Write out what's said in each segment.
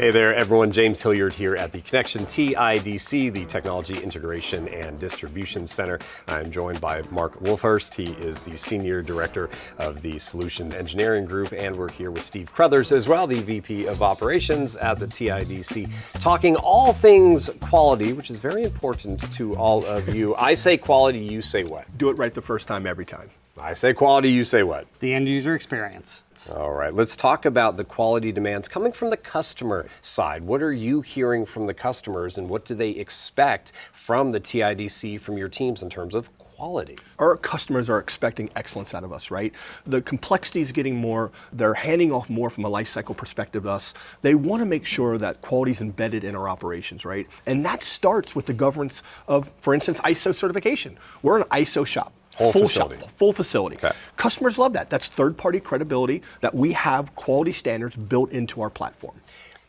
Hey there, everyone. James Hilliard here at the Connection TIDC, the Technology Integration and Distribution Center. I'm joined by Mark Wolfhurst. He is the Senior Director of the Solution Engineering Group, and we're here with Steve Crothers as well, the VP of Operations at the TIDC, talking all things quality, which is very important to all of you. I say quality, you say what? Do it right the first time, every time. I say quality, you say what? The end user experience. All right, let's talk about the quality demands coming from the customer side. What are you hearing from the customers, and what do they expect from the TIDC, from your teams in terms of quality? Our customers are expecting excellence out of us, right? The complexity is getting more, they're handing off more from a life cycle perspective to us. They want to make sure that quality is embedded in our operations, right? And that starts with the governance of, for instance, ISO certification. We're an ISO shop. Full facility. Okay. Customers love that. That's third-party credibility, that we have quality standards built into our platform.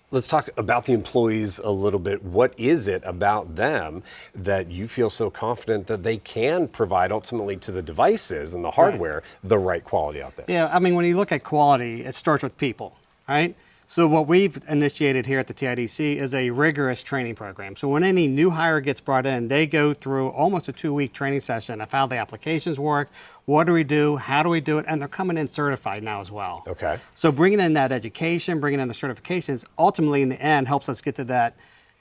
Let's talk about the employees a little bit. What is it about them that you feel so confident that they can provide ultimately to the devices and the hardware the right quality out there? Yeah, I mean, when you look at quality, it starts with people, right? So what we've initiated here at the TIDC is a rigorous training program. So when any new hire gets brought in, they go through almost a 2-week training session of how the applications work, what do we do, how do we do it, and they're coming in certified now as well. Okay. So bringing in that education, bringing in the certifications, ultimately in the end helps us get to that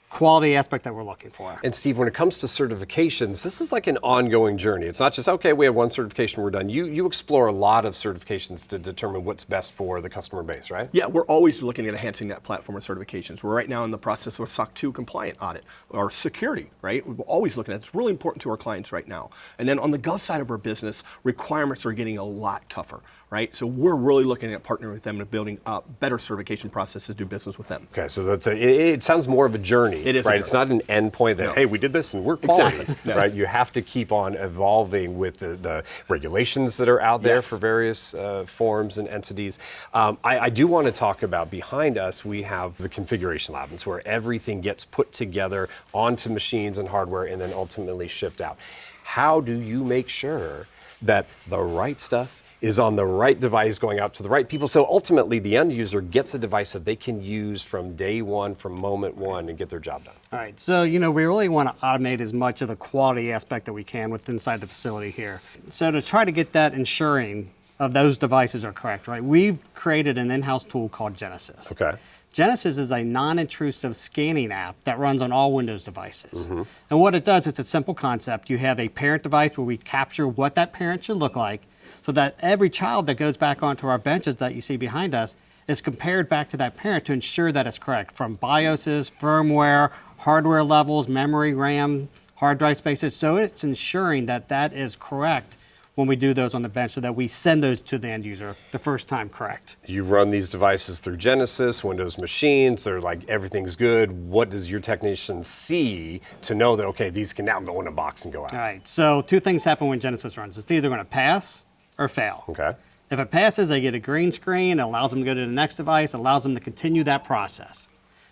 quality aspect that we're looking for. And Steve, when it comes to certifications, this is like an ongoing journey. It's not just, okay, we have one certification, we're done. You explore a lot of certifications to determine what's best for the customer base, right? Yeah, we're always looking at enhancing that platform of certifications. We're right now in the process of a SOC 2 compliant audit, or security, right? We're always looking at it. It's really important to our clients right now. And then on the gov side of our business, requirements are getting a lot tougher, right? So we're really looking at partnering with them and building better certification processes to do business with them. Okay, so it sounds more of a journey. It is, right? a journey. It's not an end point that, hey, we did this and we're quality, exactly. No. right? You have to keep on evolving with the regulations that are out there for various forms and entities. I do want to talk about, behind us, we have the configuration lab. It's where everything gets put together onto machines and hardware and then ultimately shipped out. How do you make sure that the right stuff is on the right device going out to the right people, so ultimately the end user gets a device that they can use from day one, from moment one, and get their job done? All right, so we really want to automate as much of the quality aspect that we can within inside the facility here. So to try to get that ensuring of those devices are correct, right, we've created an in-house tool called Genesis. Okay. Genesis is a non-intrusive scanning app that runs on all Windows devices. Mm-hmm. And what it does, it's a simple concept. You have a parent device where we capture what that parent should look like, so that every child that goes back onto our benches that you see behind us is compared back to that parent to ensure that it's correct, from BIOSes, firmware, hardware levels, memory, RAM, hard drive spaces. So it's ensuring that that is correct when we do those on the bench, so that we send those to the end user the first time correct. You run these devices through Genesis, Windows machines, they're like, everything's good. What does your technician see to know that, okay, these can now go in a box and go out? All right, so 2 things happen when Genesis runs. It's either going to pass or fail. Okay. If it passes, they get a green screen. It allows them to go to the next device, allows them to continue that process.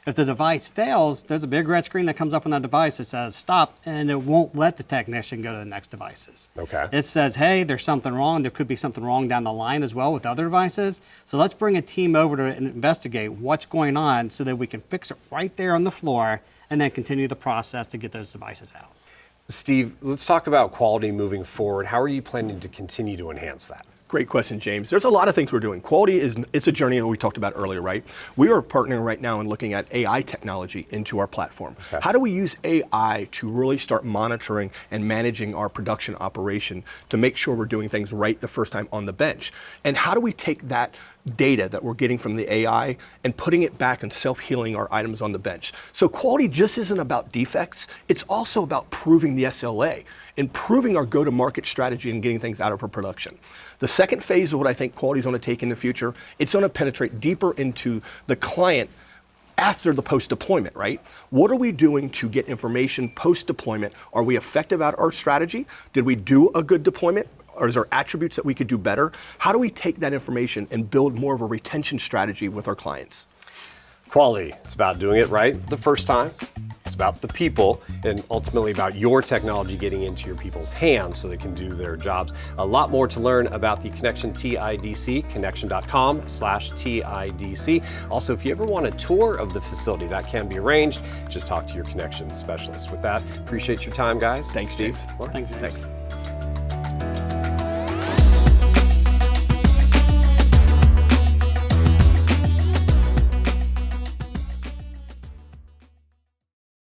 If the device fails, there's a big red screen that comes up on that device that says stop, and it won't let the technician go to the next devices. Okay. It says, hey, there's something wrong. There could be something wrong down the line as well with other devices. So let's bring a team over to investigate what's going on so that we can fix it right there on the floor and then continue the process to get those devices out. Steve, let's talk about quality moving forward. How are you planning to continue to enhance that? Great question, James. There's a lot of things we're doing. Quality it's a journey that we talked about earlier, right? We are partnering right now and looking at AI technology into our platform. Okay. How do we use AI to really start monitoring and managing our production operation to make sure we're doing things right the first time on the bench? And how do we take that data that we're getting from the AI and putting it back and self-healing our items on the bench? So quality just isn't about defects, it's also about proving the SLA, improving our go-to-market strategy and getting things out of our production. The second phase of what I think quality is going to take in the future, it's going to penetrate deeper into the client after the post-deployment, right? What are we doing to get information post-deployment? Are we effective at our strategy? Did we do a good deployment? Or is there attributes that we could do better? How do we take that information and build more of a retention strategy with our clients? Quality, it's about doing it right the first time. It's about the people and ultimately about your technology getting into your people's hands so they can do their jobs. A lot more to learn about the Connection TIDC, connection.com/TIDC. Also, if you ever want a tour of the facility, that can be arranged. Just talk to your Connection specialist. With that, appreciate your time, guys. Thanks, Steve. James. Thank you. Thanks.